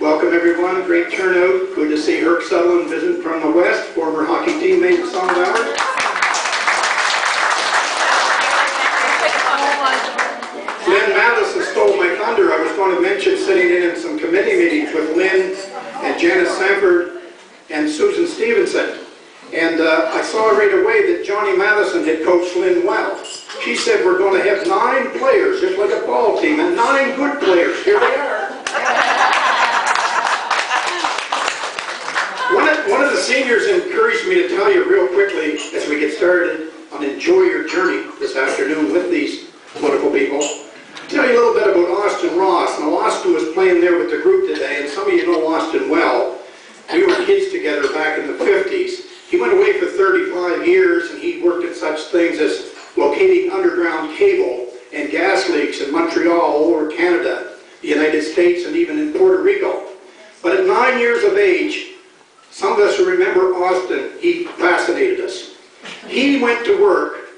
Welcome everyone, great turnout. Good to see Herc Sutherland visiting from the West, former hockey teammate and son of ours. Lynn Madison stole my thunder. I was going to mention sitting in some committee meetings with Lynn and Janice Sanford and Susan Stevenson. And I saw right away that Johnny Madison had coached Lynn well. She said we're going to have 9 players, just like a ball team, and 9 good players. Here they are. One of the seniors encouraged me to tell you real quickly as we get started on enjoy your journey this afternoon with these wonderful people. Tell you a little bit about Austin Ross. Now Austin was playing there with the group today, and some of you know Austin well. We were kids together back in the 50s. He went away for 35 years and he worked at such things as locating underground cable and gas leaks in Montreal, all over Canada, the United States, and even in Puerto Rico. But at 9 years of age, some of us who remember Austin, he fascinated us. He went to work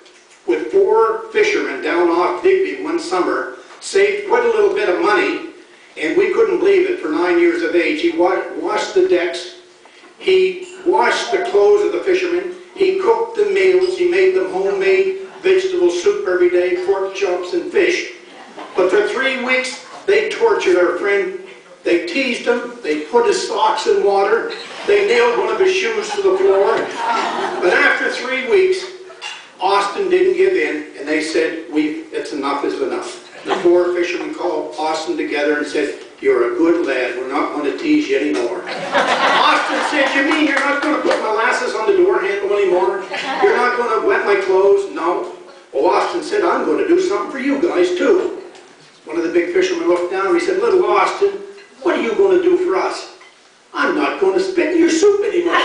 with 4 fishermen down off Digby one summer, saved quite a little bit of money, and we couldn't believe it. For 9 years of age, he washed the decks, he washed the clothes of the fishermen, he cooked the meals, he made them homemade vegetable soup every day, pork chops and fish. But for 3 weeks, they tortured our friend. They teased him, they put his socks in water, they nailed one of his shoes to the floor. But after 3 weeks, Austin didn't give in, and they said, it's enough is enough. The 4 fishermen called Austin together and said, you're a good lad, we're not going to tease you anymore. Austin said, you mean you're not going to put molasses on the door handle anymore? You're not going to wet my clothes? No. Well, Austin said, I'm going to do something for you guys too. One of the big fishermen looked down and he said, little Austin, what are you going to do for us? I'm not going to spit in your soup anymore.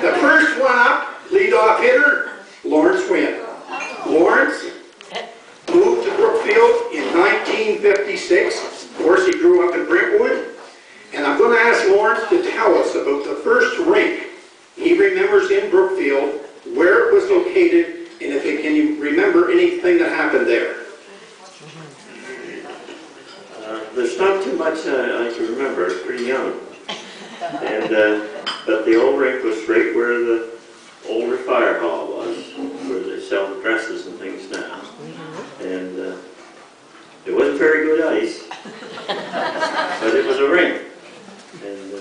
The first one up, leadoff hitter, Lawrence Wynn. Lawrence moved to Brookfield in 1956. Of course, he grew up in Brentwood. And I'm going to ask Lawrence to tell us about the first rink he remembers in Brookfield, where it was located, and if he can remember anything that happened there. There's not too much I can remember. It's pretty young. And but the old rink was right where the older fire hall was, where they sell dresses and things now. And it wasn't very good ice, but it was a rink. And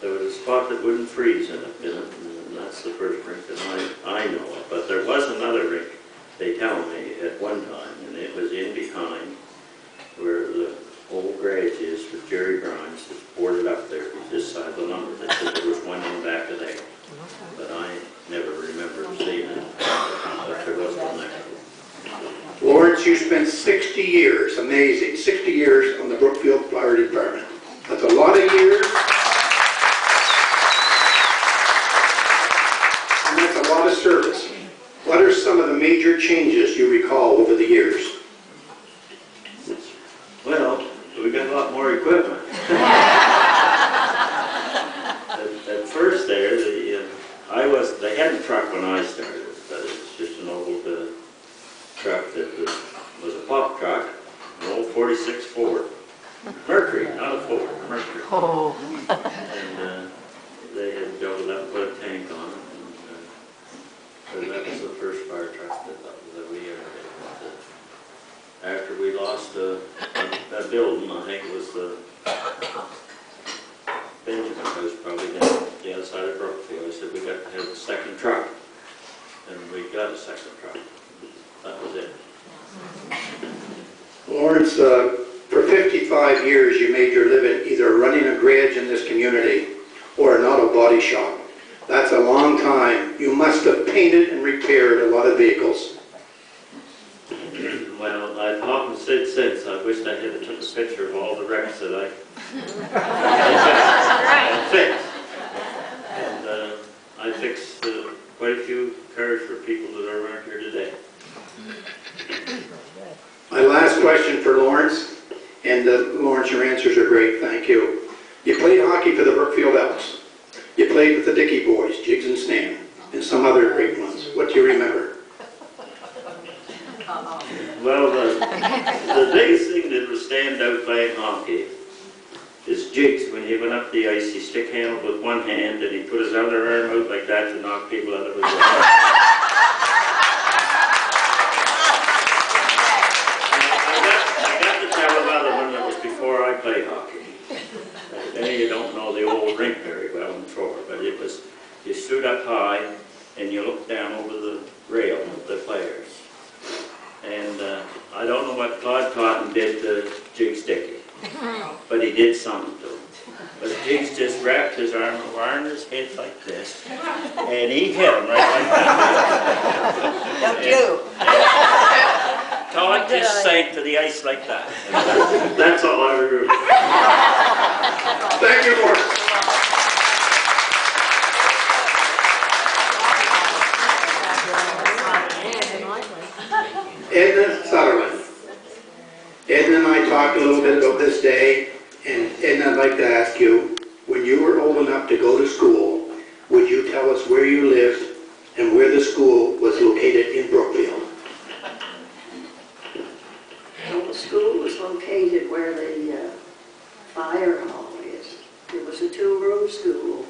there was a spot that wouldn't freeze in it, and that's the first rink that I know of. But there was another rink, they tell me, at one time, and it was in behind where the old garage is with Jerry Grimes. It's boarded up there, this side of the lumber. They said there was one in the back of there, but I never remember seeing it, but there was one there. Lawrence, you spent 60 years, amazing, 60 years on the Brookfield Fire Department. That's a lot of years. And that's a lot of service. What are some of the major changes you recall over the years? Well, we got a lot more equipment. At first there, they had a truck when I started, but it was just an old truck that was a pop truck, an old 46 Ford. Mercury, not a Ford, Mercury. Oh. And they had built it up and put a tank on it. And that was the first fire truck that we ever did. After we lost that building, I think it was the Benjamin House, probably down the other side of Brookfield. I said we got to have a second truck. And we got a second truck. That was it. Lawrence, for 55 years you made your living either running a garage in this community or an auto body shop. That's a long time. You must have painted and repaired a lot of vehicles. Well, I've often said since, I wished I had took a picture of all the wrecks that I fixed. And I fixed quite a few cars for people that are around here today. My last question for Lawrence, and Lawrence, your answers are great, thank you. You played hockey for the Brookfield Elks. You played with the Dickey boys, Jigs and Stan, and some other great ones. What do you remember? Well, the biggest thing that would stand out playing hockey is jigs. When he went up the ice, he stick handled with one hand and he put his other arm out like that to knock people out of his way. I got to tell another one that was before I played hockey. Many of you don't know the old rink very well, I'm sure, but it was, you stood up high and you looked down over the rail of the players. And I don't know what Claude Cotton did to Jig Sticky, but he did something to him. But Jiggs just wrapped his arm around his head like this, and he hit him right like that. Don't you? Todd just sank to the ice like that. That's all I remember. Thank you, Morris. Edna Sutherland. Edna and I talked a little bit about this day, and Edna, I'd like to ask you, when you were old enough to go to school, would you tell us where you lived and where the school was located in Brookfield? Well, the school was located where the fire hall is. It was a two-room school.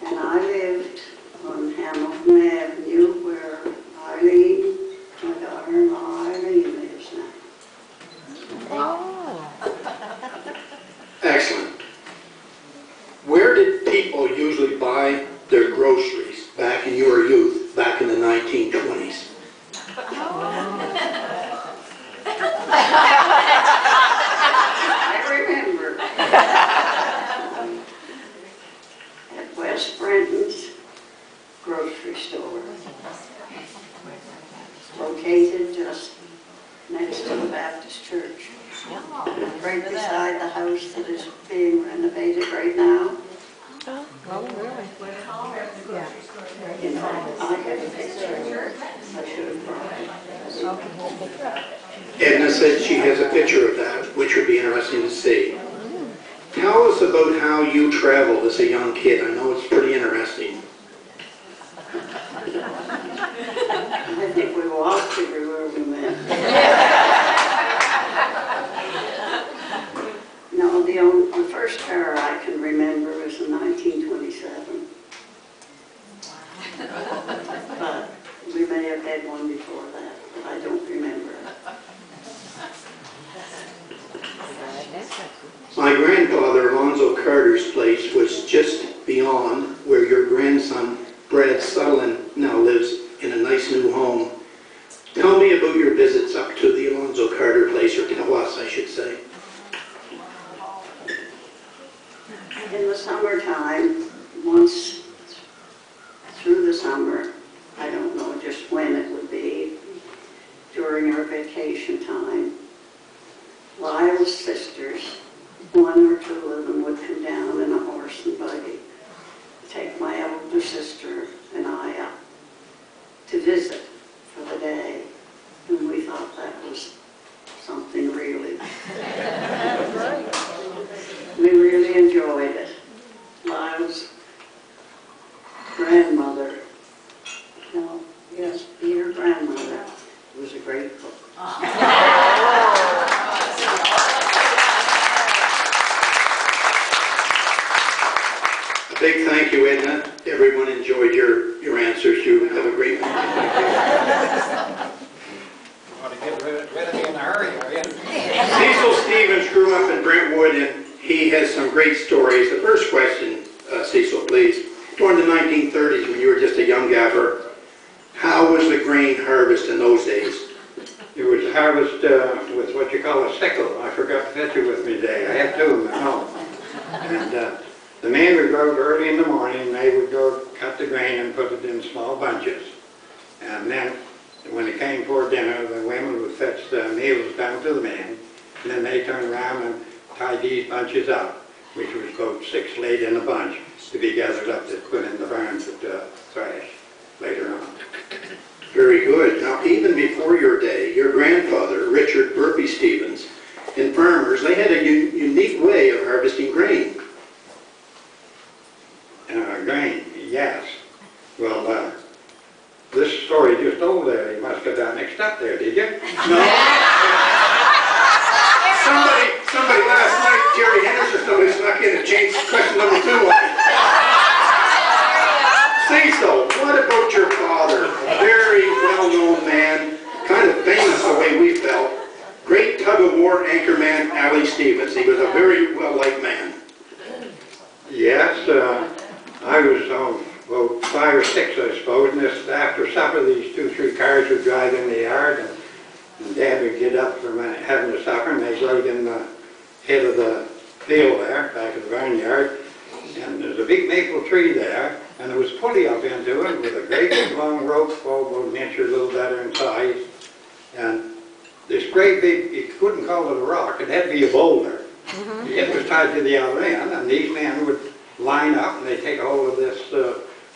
And I lived on Hamilton Avenue where Eileen, my daughter-in-law Eileen lives now. Excellent. Where did people usually buy their groceries back in your youth, back in the 1920s? I remember. At West Brenton's grocery store, located just next to the Baptist church, right beside the house that is being renovated right now. You know, I have a picture. I should have brought it. Edna said she has a picture of that, which would be interesting to see. Tell us about how you traveled as a young kid. I know it's pretty interesting. I think we walked everywhere we went. No, the first car I can remember was in 1927. But we may have had one before that, but I don't remember. My grandfather, Alonzo Carter's place, was just beyond where your grandson, Brad Sutherland, now lives in a nice new home. Tell me about your visits up to the Alonzo Carter place, or tell us, I should say. In the summertime, once through the summer, I don't know just when it would be, during our vacation time, Lyle's sisters, one or two of them would come down in a horse and buggy, take my elder sister and I up to visit for the day, and we thought that was something really. We really enjoyed it. Lyle's grandmother, no, yes, your grandmother was a great cook. A big thank you, Edna. Everyone enjoyed your answers. You have a great one. Want to get rid of me in a hurry, are you? Cecil Stevens grew up in Brentwood, and he has some great stories. The first question, Cecil, please. During the 1930s, when you were just a young gaffer, how was the grain harvest in those days? It was harvest with what you call a sickle. I forgot to fetch it with me today. I have two of them at home. And the men would go out early in the morning, and they would go cut the grain and put it in small bunches. And then when it came for dinner, the women would fetch the meals down to the men, and then they turned around and tied these bunches up, which was about 6 laid in a bunch to be gathered up to put in the barn to thrash later on. Very good. Now, even before your day, your grandfather, Richard Burpee Stevens, and farmers, they had a unique way of harvesting grain. Grain, yes. there. You must have got mixed up there, did you? No. Somebody last night, Jerry Henderson, somebody snuck in and changed question number 2 on me. Cecil, what about your father? A very well-known man, kind of famous the way we felt. Great tug-of-war anchorman, Allie Stevens. He was a very well-liked man. Yes, I was about 5 or 6, I suppose, and this, after supper these 2, 3 cars would drive in the yard, and Dad would get up from having the supper, and they'd ride in the head of the field there, back of the barnyard, and there's a big maple tree there, and there was a pulley up into it with a great big long rope, about an inch or a little better in size, and this great big, you couldn't call it a rock, it had to be a boulder. It was tied to the other end, and these men would line up, and they'd take hold of this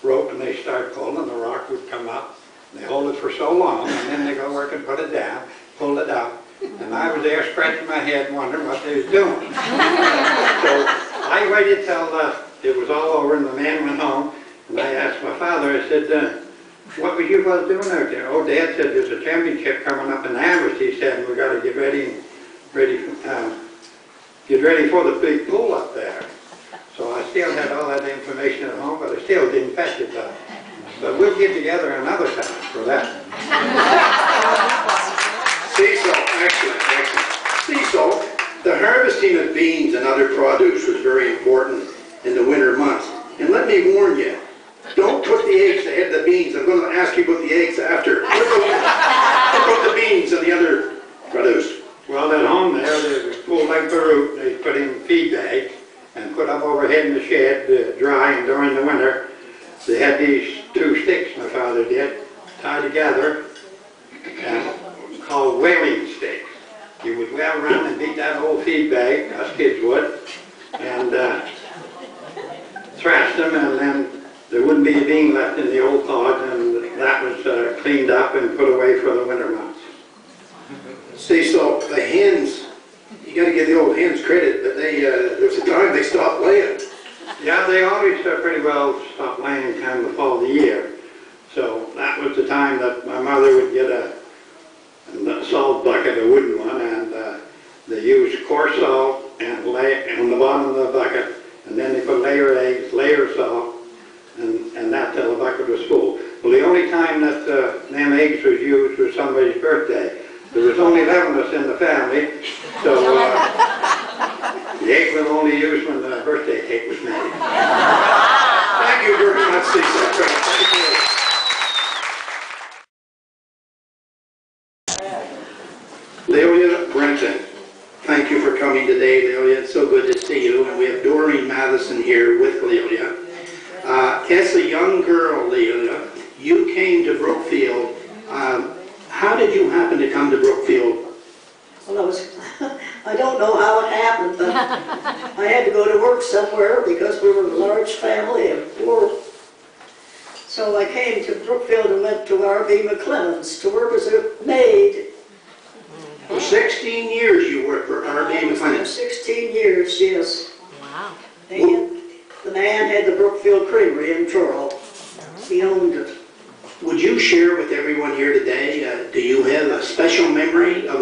rope, and they start pulling, and the rock would come up. They hold it for so long, and then they go work and put it down, pull it up, and I was there scratching my head wondering what they was doing. So I waited till it was all over, and the man went home, and I asked my father, I said, what were you fellas doing out there? Oh, Dad said there's a championship coming up in Amherst, he said, and we got to get ready for the big pool up there. So I still had all that information at home, but I still didn't fetch it though. But we'll get together another time for that. Cecil, excellent. Cecil, the harvesting of beans and other produce was very important in the winter months. And let me warn you, don't put the eggs ahead of the beans. I'm going to ask you about the eggs after. What about the beans and the other produce? Well, at home there, there's a full length of root they put in feed bags and put up overhead in the shed, dry, and during the winter, they had these 2 sticks, my father did, tied together and called whaling sticks. You would whale around and beat that old feed bag, us kids would, and thrash them, and then there wouldn't be a bean left in the old pod, and that was cleaned up and put away for the winter months. Cecil, the hens, you got to give the old hens credit, but there was a time they stopped laying. Yeah, they always pretty well stopped laying kind of the fall of the year. So that was the time that my mother would get a salt bucket, a wooden one, and they used coarse salt and lay on the bottom of the bucket, and then they put layer eggs, layer salt, and that till the bucket was full. Well, the only time that them eggs was used was somebody's birthday. There was only 11 of us in the family, so the egg was only used when the birthday cake was made. Thank you very much, Cecil. Thank you. Leolia Brenton, thank you for coming today, Leolia. It's so good to see you. And we have Doreen Matheson here with Leolia. As a young girl, Leolia, you came to Brookfield. How did you happen to come to Brookfield? Well, I don't know how it happened, but I had to go to work somewhere because we were a large family of 4. So I came to Brookfield and went to R.B. McLennan's to work as a maid. For 16 years you worked for R.B. McLennan's. 16 years, yes. Wow. The man had the Brookfield Creamery in Truro. He owned it. Would you share with everyone here today, do you have a special memory of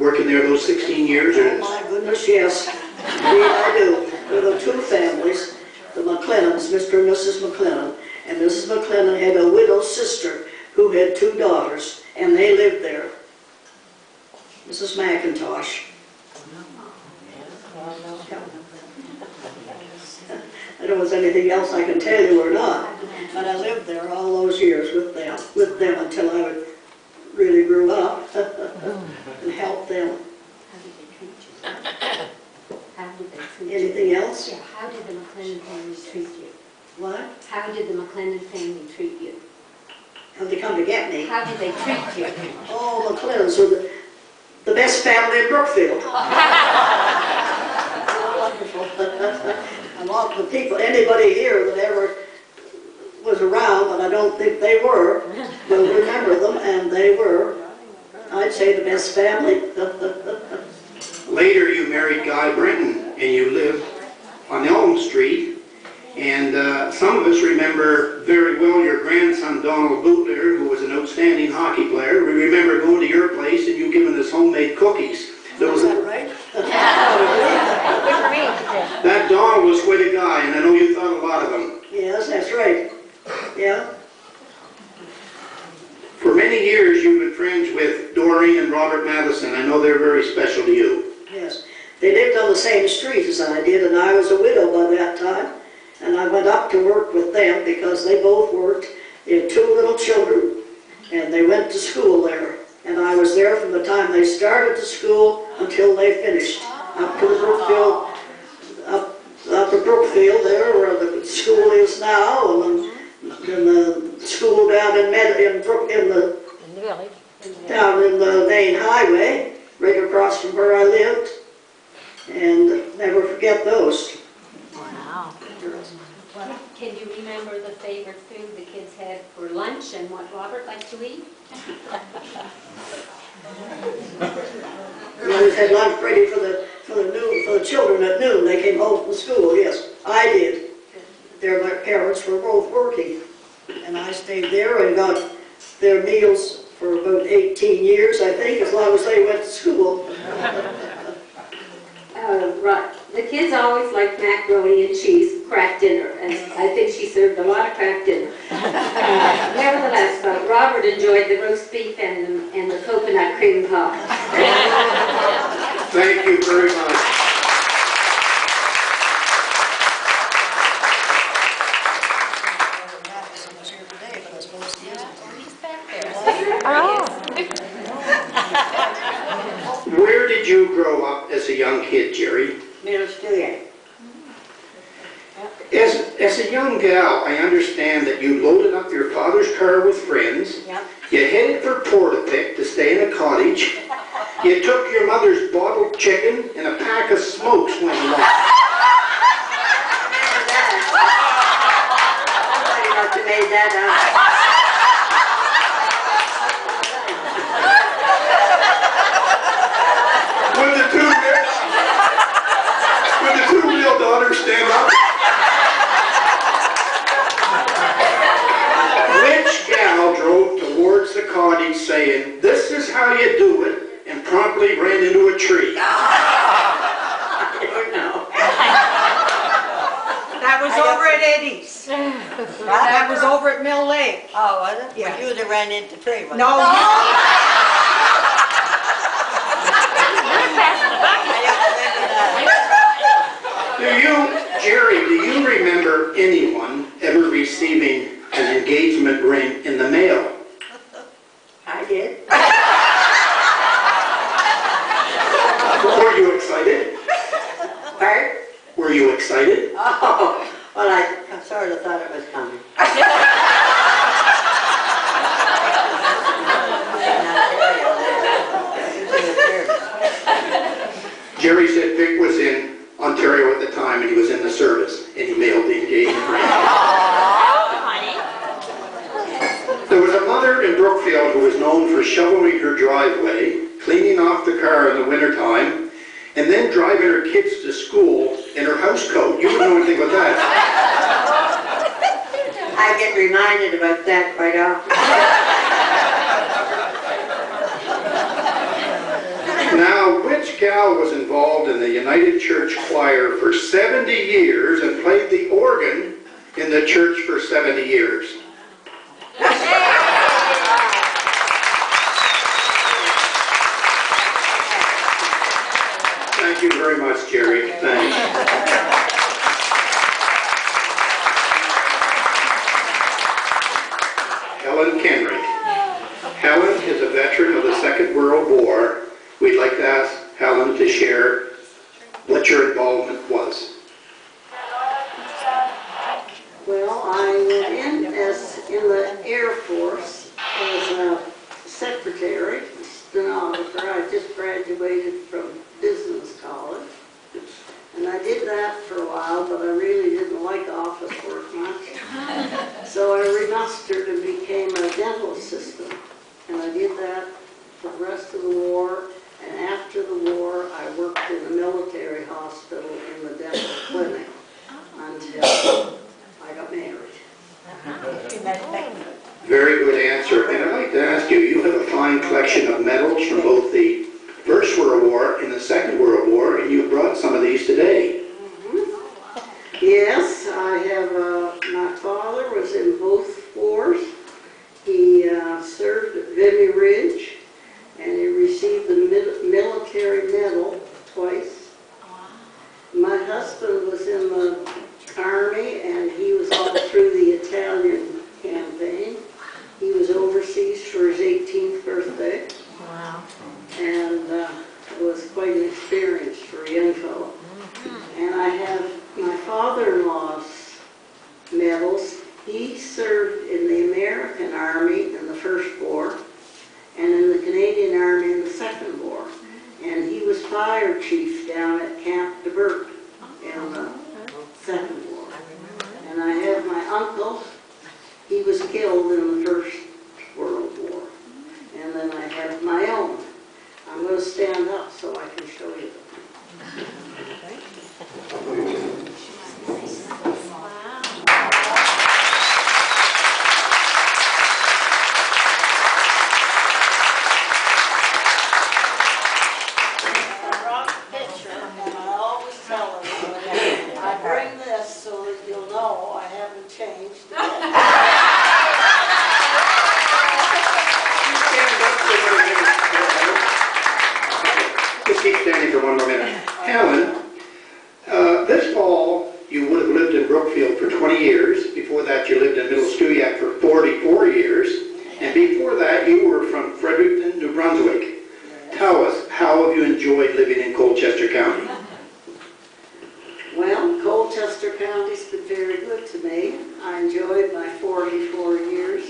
working there those 16 years? Oh my goodness, yes. Indeed I do. There were 2 families, the McLennans, Mr. and Mrs. McLennan. And Mrs. McLennan had a widowed sister who had 2 daughters, and they lived there. Mrs. McIntosh. I don't know if there's anything else I can tell you or not, but I lived there all those years with them until I really grew up and helped them. How did they treat you? Anything else? Yeah, how did the McLennan family treat you? What? How did the McLennan family treat you? Have they come to get me? How did they treat you? Oh, McLennans were the best family in Brookfield. Wonderful. A lot of the people, anybody here that ever was around, but I don't think they were, will remember them, and they were, I'd say, the best family. Later you married Guy Brenton, and you lived on Elm Street, and some of us remember very well your grandson Donald Bootler, who was an outstanding hockey player. We remember going to your place and you giving us homemade cookies. There was Is that right? that Donald was quite a guy, and I know you thought a lot of him. Yes, that's right. Yeah. For many years, you've been friends with Doreen and Robert Madison. I know they're very special to you. Yes. They lived on the same street as I did, and I was a widow by that time. And I went up to work with them because they both worked. They had 2 little children, and they went to school there. And I was there from the time they started the school until they finished. Up to the Brookfield, up to Brookfield there, where the school is now, and the school down in down in the main highway, right across from where I lived. And never forget those. Wow. Can you remember the favorite food the kids had for lunch and what Robert liked to eat? We always had lunch ready for the children at noon. They came home from school. Yes, I did. Their parents were both working, and I stayed there and got their meals for about 18 years, I think, as long as they went to school. Right. The kids always liked macaroni and cheese, craft dinner, and I think she served a lot of craft dinner. Nevertheless, Robert enjoyed the roast beef and the coconut cream pie. Thank you very much. Where did you grow up as a young kid, Jerry? Middle school. As a young gal, I understand that you loaded up your father's car with friends. Yep. You headed for Portapic to stay in a cottage. You took your mother's bottled chicken and a pack of smokes went along. Somebody must have made that up. Would the two real daughters stand up? Which gal drove towards the cottage saying, "This is how you do it," and promptly ran into a tree? I don't know. That was over at Eddie's. That was over at Mill Lake. Oh, was it? Yeah. You would have ran into tree. No, I don't remember that. Jerry, do you remember anyone ever receiving an engagement ring in the mail? I did. Were you excited? Pardon? Were you excited? Oh, well, I sort of thought it was coming. Jerry said Vic was in Ontario at the time and he was in the service and he mailed the engagement ring. There was a mother in Brookfield who was known for shoveling her driveway, cleaning off the car in the wintertime, and then driving her kids to school in her house coat. You wouldn't know anything about that. I get reminded about that quite often. Now, which gal was involved in the United Church Choir for 70 years and played the organ in the church for 70 years? Thank you very much, Jerry. Thanks. Helen Kenrick. Helen is a veteran of the Second World War. We'd like to ask Helen to share what your involvement was. Well, I went in the Air Force as a secretary, stenographer. I just graduated from business college. And I did that for a while, but I really didn't like office work much. So I remustered and became a dental assistant. And I did that for the rest of the war. And after the war, I worked in a military hospital in the dental clinic until I got married. Very good answer. And I'd like to collection of medals from both the First World War and the Second World War, and you brought some of these today. Yes, I have, my father was in both wars. He served at Vimy Ridge, and he received the military medal twice. My husband was in the Army, and he was all through the Italian campaign. He was overseas for his 18th birthday. Wow. And it was quite an experience for a young fellow. And I have my father-in-law's medals. He served in the American Army in the First War and in the Canadian Army in the Second War. And he was fire chief down at Camp de Bert in the Second War. And I have my uncle. He was killed in the First World War. And then I have my own. I'm going to stand up so I can show you them. Keep standing for one more minute. Helen, this fall you would have lived in Brookfield for 20 years. Before that you lived in Middle Stewiacke for 44 years. And before that you were from Fredericton, New Brunswick. Tell us, how have you enjoyed living in Colchester County? Well, Colchester County's been very good to me. I enjoyed my 44 years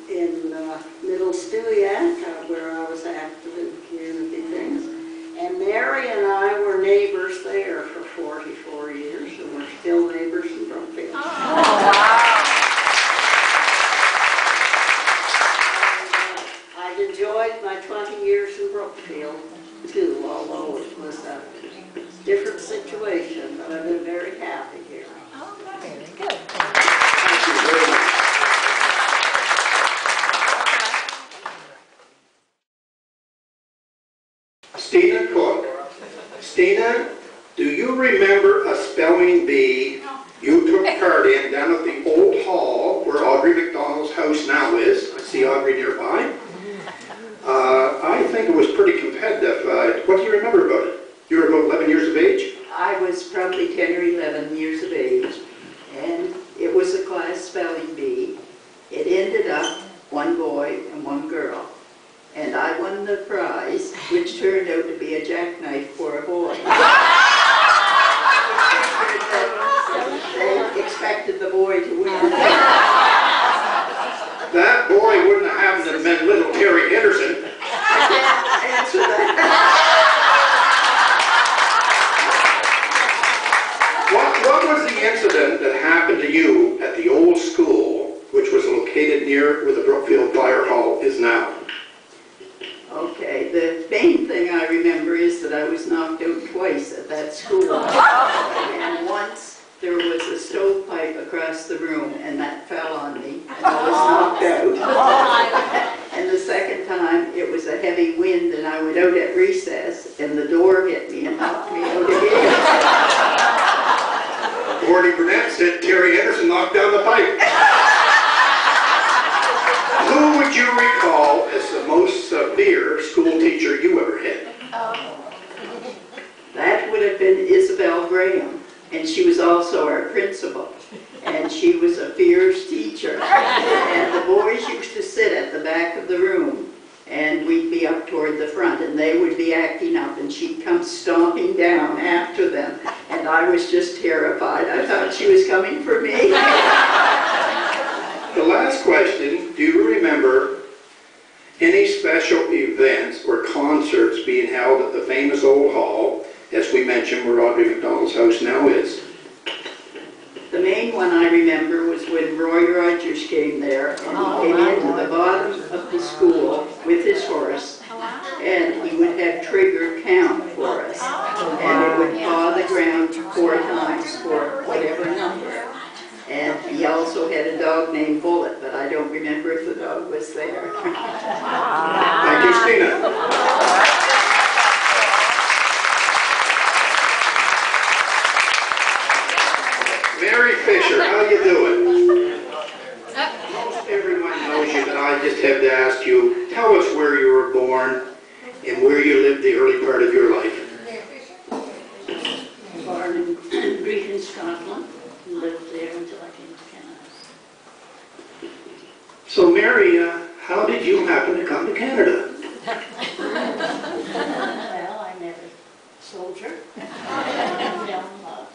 in Middle Stewiacke, where I was active in community things. And Mary and I were neighbors there for 44 years, and we're still neighbors in Brookfield. Oh, wow. I've enjoyed my 20 years in Brookfield, too, although it was a different situation, but I've been very happy here. Oh, very good. Thank you very much. Stina Cook. Stina, do you remember a spelling bee you took part in down at the old hall where Audrey McDonald's house now is? I see Audrey nearby. I think it was pretty competitive. What do you remember about it? You were about 11 years of age? I was probably 10 or 11 years of age, and it was a class spelling bee. It ended up one boy and one girl. And I won the prize, which turned out to be a jackknife for a boy. They expected the boy to win. That boy wouldn't have happened to have been little Terry Henderson. I can't answer that. What was the incident that happened to you at the old school, which was located near where the Brookfield Fire Hall is now? Okay, the main thing I remember is that I was knocked out twice at that school. And once there was a stovepipe across the room and that fell on me and I was knocked out. And the second time it was a heavy wind and I went out at recess and the door hit me and knocked me out again. Gordy Burnett said Terry Henderson knocked down the pipe. Who would you recall as the most severe school teacher you ever had? That would have been Isabel Graham, and she was also our principal. And she was a fierce teacher. And the boys used to sit at the back of the room, and we'd be up toward the front, and they would be acting up, and she'd come stomping down after them. And I was just terrified. I thought she was coming for me. The last question, do you remember any special events or concerts being held at the famous old hall, as we mentioned, where Audrey McDonald's house now is? The main one I remember was when Roy Rogers came there, and he came into the bottom of the school with his horse, and he would have Trigger count for us, and it would paw the ground 4 times for whatever number. And he also had a dog named Bullet, but I don't remember if the dog was there. Christina. Mary Fisher, how you doing? Most everyone knows you, but I just have to ask you, tell us where you were born and where you lived the early part of your life. Born in Brecon, Scotland, lived there until I came to Canada. So Mary, how did you happen to come to Canada? Well, I met a soldier. I fell in love.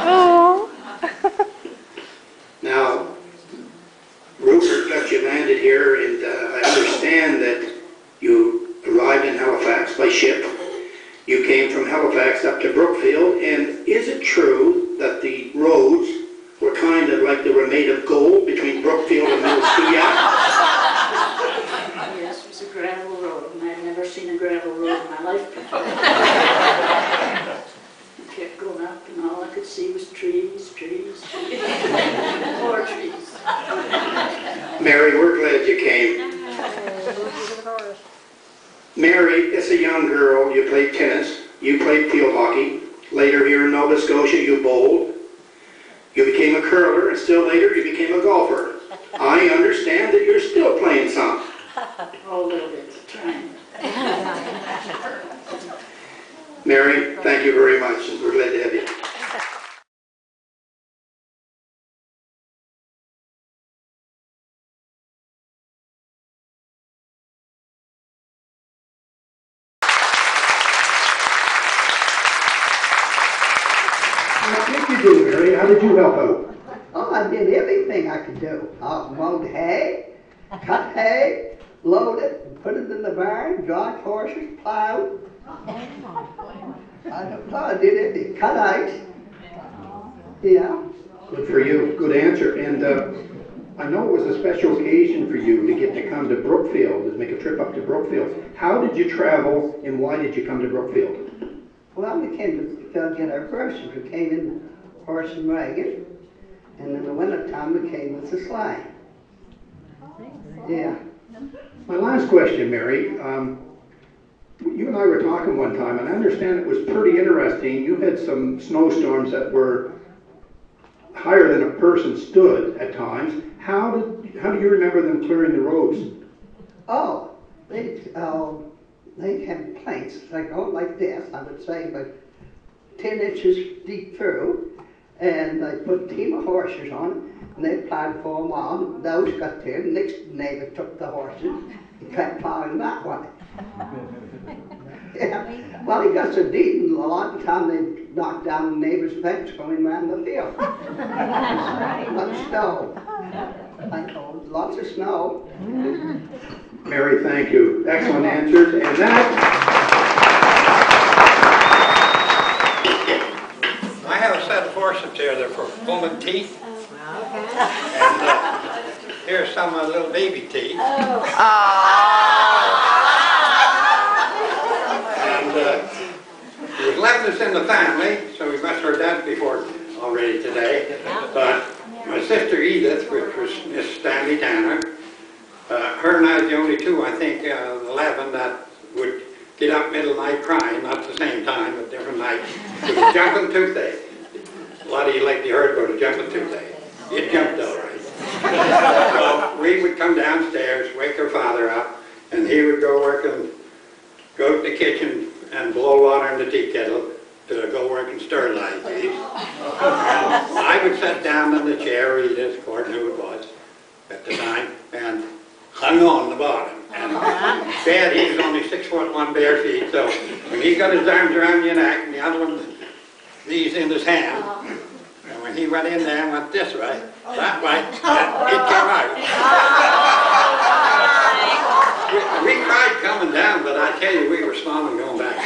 Oh. Now, Rupert got you landed here, and I understand that you arrived in Halifax by ship. You came from Halifax up to Brookfield, and is it true that the roads were kind of like they were made of gold between Brookfield and Millskia? Yes, it was a gravel road, and I'd never seen a gravel road in my life before. I kept going up, and all I could see was trees, trees, trees. More trees. Mary, we're glad you came. Mary, as a young girl, you played tennis, you played field hockey. Later here in Nova Scotia, you bowled. You became a curler, and still later you became a golfer. I understand that you're still playing some. Oh, a little bit, trying. Mary, thank you very much, and we're glad to have you. What did you do, Mary? How did you help out? Oh, I did everything I could do. I mowed hay, cut hay, load it, put it in the barn, drive horses, plow. I did everything. Cut ice. Yeah. Good for you. Good answer. And I know it was a special occasion for you to get to come to Brookfield, to make a trip up to Brookfield. How did you travel, and why did you come to Brookfield? Well, we came to get our horses. We came in horse and wagon, and in the wintertime we came with the sleigh. Yeah. My last question, Mary. You and I were talking one time, and I understand it was pretty interesting. You had some snowstorms that were higher than a person stood at times. How do you remember them clearing the roads? Oh, they had planks like this, I would say, about 10 inches deep through, and they put a team of horses on it, and they plowed for a while. Those got there, the next neighbor took the horses and kept plowing that way. Yeah. Well, it got so deep, and a lot of the time they knocked down the neighbor's fence going around the field. Much snow. Lots of snow. Mary, thank you. Excellent answers. And that... I have a set of forceps here. They're for pulling teeth. And here's some of the little baby teeth. And there was 11 of us in the family, so we must have heard that before already today. But my sister Edith, which was Miss Stanley Tanner, her and I are the only two, I think, 11 that would get up middle of the night crying, not at the same time, but different nights. It was jumping toothache. A lot of you like to hear about a jumping toothache. It jumped all right. So we would come downstairs, wake her father up, and he would go work and go to the kitchen and blow water in the tea kettle to go work and sterilize these. And I would sit down in the chair, Edith, according to who it was at the time, and hung on the bottom. And Dad, he was only 6'1" bare feet, so when he got his arms around your neck and the other one, these in his hand, and when he went in there and went this way, that way, it came out. We cried coming down, but I tell you, we were smiling going back.